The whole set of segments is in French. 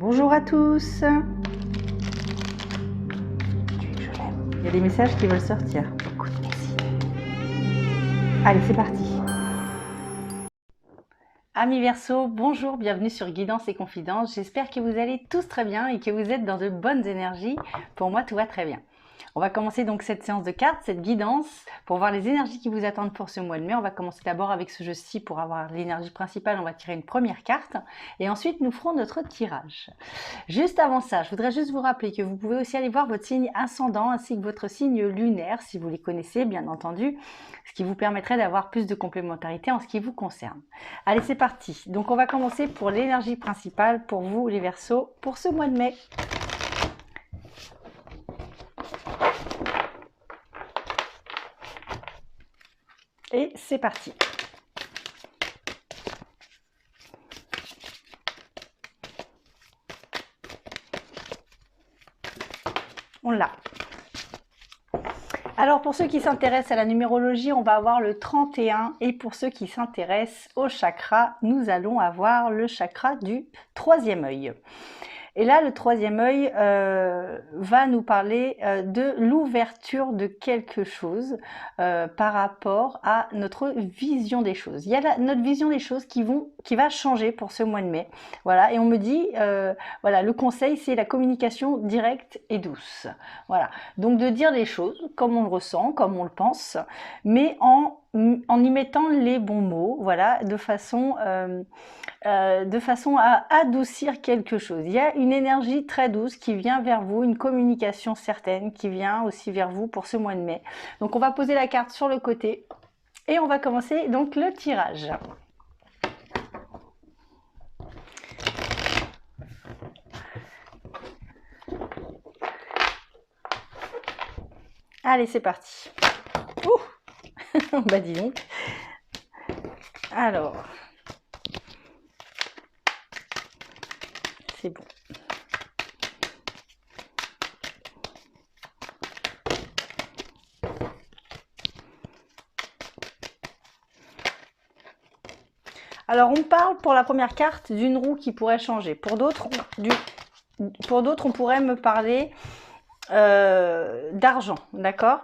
Bonjour à tous. Il y a des messages qui veulent sortir. Écoute, merci. Allez, c'est parti. Amis Verseau, bonjour, bienvenue sur Guidance et Confidence. J'espère que vous allez tous très bien et que vous êtes dans de bonnes énergies. Pour moi, tout va très bien. On va commencer donc cette séance de cartes, cette guidance, pour voir les énergies qui vous attendent pour ce mois de mai. On va commencer d'abord avec ce jeu-ci pour avoir l'énergie principale. On va tirer une première carte et ensuite nous ferons notre tirage. Juste avant ça, je voudrais juste vous rappeler que vous pouvez aussi aller voir votre signe ascendant ainsi que votre signe lunaire, si vous les connaissez bien entendu, ce qui vous permettrait d'avoir plus de complémentarité en ce qui vous concerne. Allez, c'est parti. Donc on va commencer pour l'énergie principale pour vous les Verseaux pour ce mois de mai. Et c'est parti. On l'a. Alors pour ceux qui s'intéressent à la numérologie, on va avoir le 31 et pour ceux qui s'intéressent au chakra, nous allons avoir le chakra du troisième œil. Et là, le troisième œil va nous parler de l'ouverture de quelque chose par rapport à notre vision des choses. Il y a notre vision des choses qui va changer pour ce mois de mai. Voilà, et on me dit, voilà, le conseil, c'est la communication directe et douce. Voilà, donc de dire les choses comme on le ressent, comme on le pense, mais en y mettant les bons mots, voilà, de façon à adoucir quelque chose. Il y a une énergie très douce qui vient vers vous, une communication certaine qui vient aussi vers vous pour ce mois de mai. Donc on va poser la carte sur le côté et on va commencer donc le tirage. Allez, c'est parti. Ouh. Bah dis donc. Alors, c'est bon. Alors, on parle pour la première carte d'une roue qui pourrait changer. Pour d'autres, on pourrait me parler d'argent, d'accord?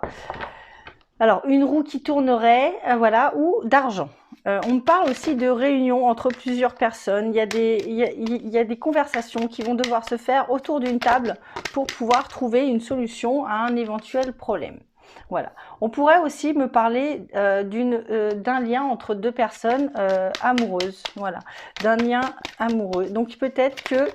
Alors, une roue qui tournerait, voilà, ou d'argent. On parle aussi de réunion entre plusieurs personnes. Il y a des conversations qui vont devoir se faire autour d'une table pour pouvoir trouver une solution à un éventuel problème. Voilà. On pourrait aussi me parler d'un lien entre deux personnes amoureuses. Voilà, d'un lien amoureux. Donc peut-être que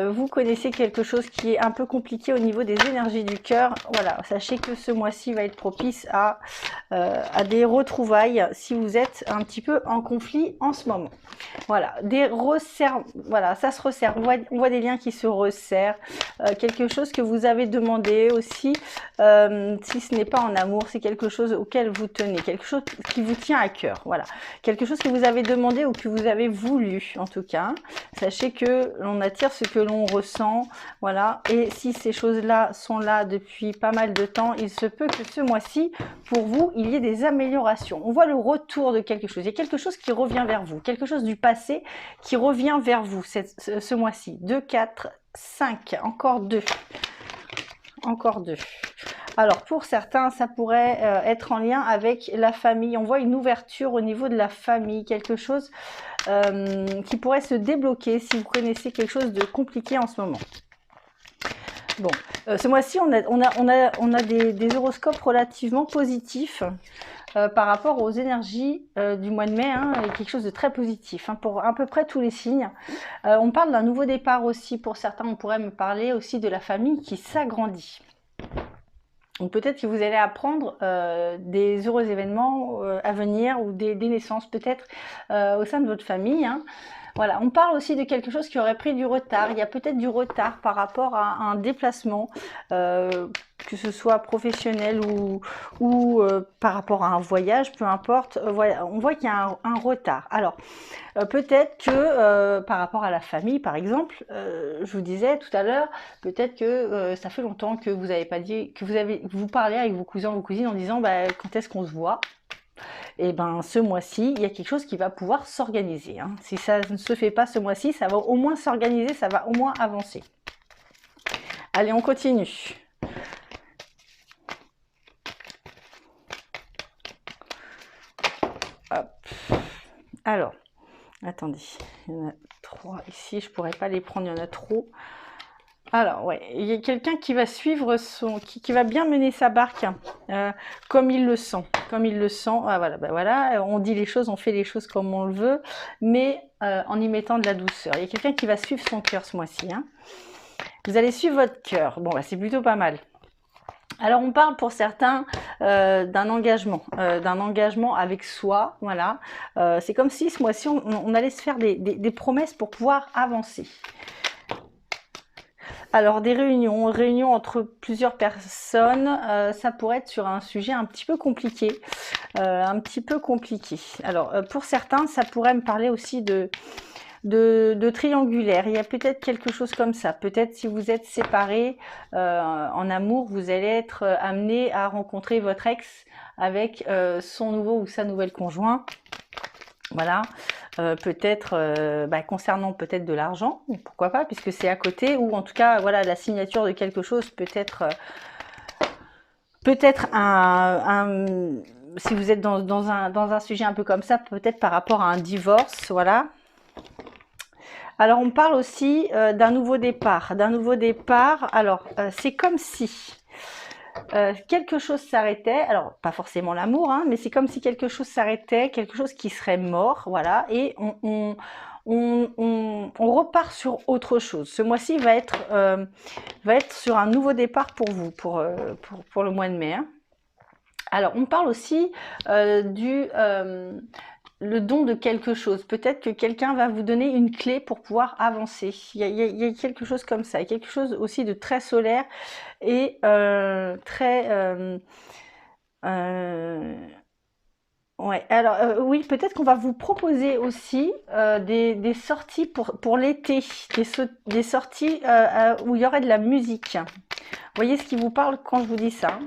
vous connaissez quelque chose qui est un peu compliqué au niveau des énergies du cœur. Voilà, sachez que ce mois-ci va être propice à des retrouvailles si vous êtes un petit peu en conflit en ce moment. Voilà, voilà, ça se resserre. On voit des liens qui se resserrent. Quelque chose que vous avez demandé aussi, si ce n'est pas en amour, c'est quelque chose auquel vous tenez, quelque chose qui vous tient à cœur. Voilà, quelque chose que vous avez demandé ou que vous avez voulu en tout cas. Sachez que l'on attire ce que l'on ressent, voilà, et si ces choses-là sont là depuis pas mal de temps, il se peut que ce mois-ci, pour vous, il y ait des améliorations. On voit le retour de quelque chose, il y a quelque chose qui revient vers vous, quelque chose du passé qui revient vers vous ce mois-ci. 2, 4, 5, encore 2. Encore 2. Alors pour certains, ça pourrait être en lien avec la famille. On voit une ouverture au niveau de la famille, quelque chose qui pourrait se débloquer si vous connaissez quelque chose de compliqué en ce moment. Bon, ce mois-ci, on a des horoscopes relativement positifs par rapport aux énergies du mois de mai, hein, quelque chose de très positif hein, pour à peu près tous les signes. On parle d'un nouveau départ aussi pour certains. On pourrait me parler aussi de la famille qui s'agrandit. Donc peut-être que vous allez apprendre des heureux événements à venir ou des naissances peut-être au sein de votre famille. Hein. Voilà, on parle aussi de quelque chose qui aurait pris du retard. Il y a peut-être du retard par rapport à un déplacement, que ce soit professionnel ou par rapport à un voyage, peu importe. Voilà, on voit qu'il y a un retard. Alors, peut-être que par rapport à la famille, par exemple, je vous disais tout à l'heure, peut-être que ça fait longtemps que vous n'avez pas dit, que vous parlez avec vos cousins, vos cousines en disant bah, quand est-ce qu'on se voit. et ben ce mois-ci, il y a quelque chose qui va pouvoir s'organiser. Hein. Si ça ne se fait pas ce mois-ci, ça va au moins s'organiser, ça va au moins avancer. Allez, on continue. Hop. Alors, attendez, il y en a 3 ici, je pourrais pas les prendre, il y en a trop. Alors, ouais, il y a quelqu'un qui va suivre qui va bien mener sa barque, comme il le sent, Ah, voilà, ben voilà, on dit les choses, on fait les choses comme on le veut, mais en y mettant de la douceur. Il y a quelqu'un qui va suivre son cœur ce mois-ci. Hein. Vous allez suivre votre cœur. Bon, bah, c'est plutôt pas mal. Alors on parle pour certains d'un engagement avec soi, voilà. C'est comme si ce mois-ci on allait se faire des promesses pour pouvoir avancer. Alors des réunions entre plusieurs personnes, ça pourrait être sur un sujet un petit peu compliqué, Alors pour certains, ça pourrait me parler aussi de triangulaire. Il y a peut-être quelque chose comme ça. Peut-être si vous êtes séparés en amour, vous allez être amené à rencontrer votre ex avec son nouveau ou sa nouvelle conjoint. Voilà. Peut-être concernant peut-être de l'argent, pourquoi pas, puisque c'est à côté, ou en tout cas voilà la signature de quelque chose, peut-être si vous êtes dans un sujet un peu comme ça, peut-être par rapport à un divorce, voilà. Alors on parle aussi d'un nouveau départ, Alors c'est comme si quelque chose s'arrêtait, alors pas forcément l'amour, hein, mais c'est comme si quelque chose s'arrêtait, quelque chose qui serait mort, voilà, et on repart sur autre chose. Ce mois-ci va être sur un nouveau départ pour vous, pour le mois de mai. Hein. Alors on parle aussi le don de quelque chose. Peut-être que quelqu'un va vous donner une clé pour pouvoir avancer. Il y a quelque chose comme ça. Il y a quelque chose aussi de très solaire et ouais, alors oui, peut-être qu'on va vous proposer aussi des sorties pour l'été, des sorties où il y aurait de la musique. Vous voyez ce qui vous parle quand je vous dis ça?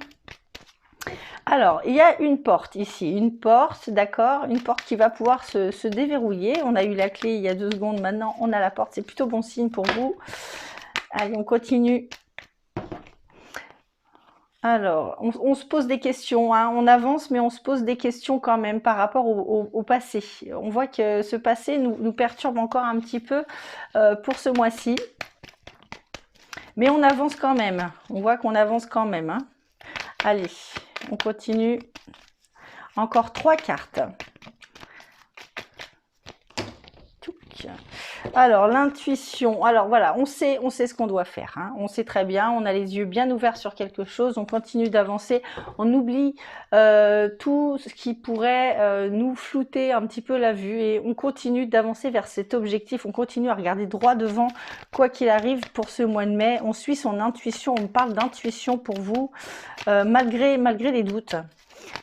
Alors, il y a une porte ici, d'accord, une porte qui va pouvoir se déverrouiller. On a eu la clé il y a 2 secondes, maintenant on a la porte, c'est plutôt bon signe pour vous. Allez, on continue. Alors, on se pose des questions, hein. On avance, mais on se pose des questions quand même par rapport au passé. On voit que ce passé nous perturbe encore un petit peu pour ce mois-ci. Mais on avance quand même, on voit qu'on avance quand même. Hein. Allez, on continue. Encore 3 cartes. Alors, l'intuition. Alors, voilà, on sait ce qu'on doit faire. Hein. On sait très bien, on a les yeux bien ouverts sur quelque chose, on continue d'avancer, on oublie tout ce qui pourrait nous flouter un petit peu la vue et on continue d'avancer vers cet objectif, on continue à regarder droit devant, quoi qu'il arrive pour ce mois de mai. On suit son intuition, on parle d'intuition pour vous, malgré les doutes,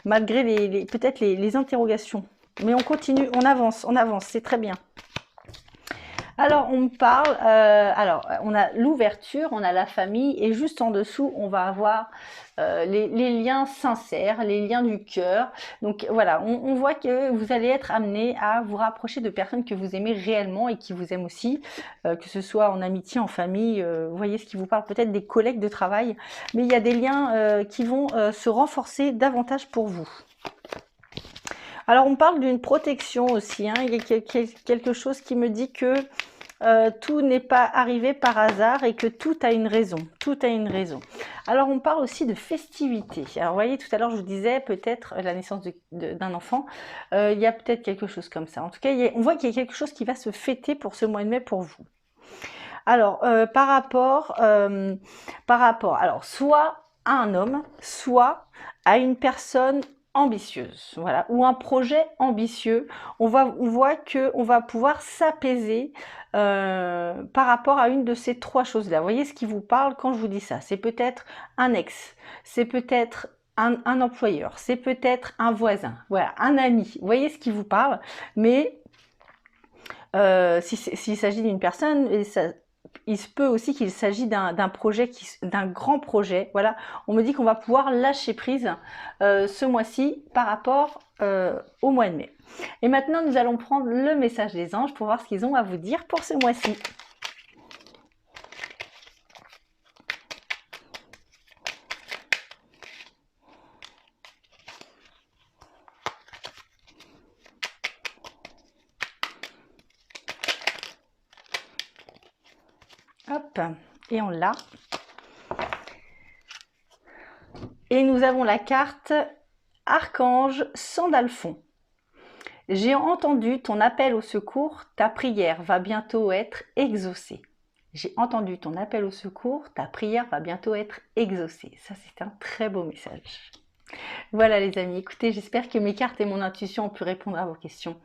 malgré peut-être les interrogations. Mais on continue, on avance, c'est très bien. Alors, on parle, on a l'ouverture, on a la famille, et juste en dessous, on va avoir les liens sincères, les liens du cœur. Donc voilà, on voit que vous allez être amené à vous rapprocher de personnes que vous aimez réellement et qui vous aiment aussi, que ce soit en amitié, en famille, vous voyez ce qui vous parle, peut-être des collègues de travail, mais il y a des liens qui vont se renforcer davantage pour vous. Alors, on parle d'une protection aussi. Hein. Il y a quelque chose qui me dit que tout n'est pas arrivé par hasard et que tout a une raison. Tout a une raison. Alors, on parle aussi de festivité. Alors, vous voyez, tout à l'heure, je vous disais peut-être la naissance d'un enfant. Il y a peut-être quelque chose comme ça. En tout cas, on voit qu'il y a quelque chose qui va se fêter pour ce mois de mai pour vous. Alors, par rapport, alors, soit à un homme, soit à une personne ambitieuse, voilà, ou un projet ambitieux, on voit que on va pouvoir s'apaiser par rapport à une de ces 3 choses-là. Vous voyez ce qui vous parle quand je vous dis ça? C'est peut-être un ex, c'est peut-être un employeur, c'est peut-être un voisin, voilà, un ami. Vous voyez ce qui vous parle? Mais s'il s'agit d'une personne, et ça, il se peut aussi qu'il s'agit d'un projet, d'un grand projet. Voilà, on me dit qu'on va pouvoir lâcher prise ce mois-ci par rapport au mois de mai. Et maintenant, nous allons prendre le message des anges pour voir ce qu'ils ont à vous dire pour ce mois-ci. Hop, et on l'a. Et nous avons la carte Archange Sandalphon. J'ai entendu ton appel au secours, ta prière va bientôt être exaucée. J'ai entendu ton appel au secours, ta prière va bientôt être exaucée. Ça, c'est un très beau message. Voilà les amis, écoutez, j'espère que mes cartes et mon intuition ont pu répondre à vos questions.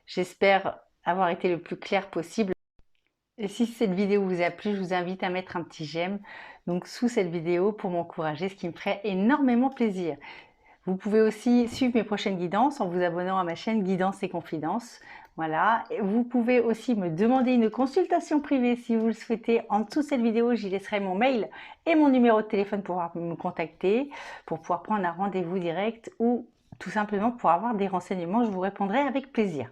J'espère avoir été le plus clair possible. Et si cette vidéo vous a plu, je vous invite à mettre un petit j'aime donc sous cette vidéo pour m'encourager, ce qui me ferait énormément plaisir. Vous pouvez aussi suivre mes prochaines guidances en vous abonnant à ma chaîne Guidance et Confidences. Voilà. Et vous pouvez aussi me demander une consultation privée si vous le souhaitez. En dessous de cette vidéo, j'y laisserai mon mail et mon numéro de téléphone pour pouvoir me contacter, pour pouvoir prendre un rendez-vous direct ou tout simplement pour avoir des renseignements. Je vous répondrai avec plaisir.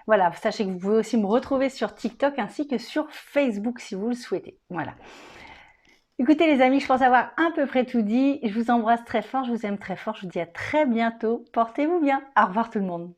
Voilà, sachez que vous pouvez aussi me retrouver sur TikTok ainsi que sur Facebook si vous le souhaitez. Voilà. Écoutez les amis, je pense avoir à peu près tout dit. Je vous embrasse très fort, je vous aime très fort. Je vous dis à très bientôt. Portez-vous bien. Au revoir tout le monde.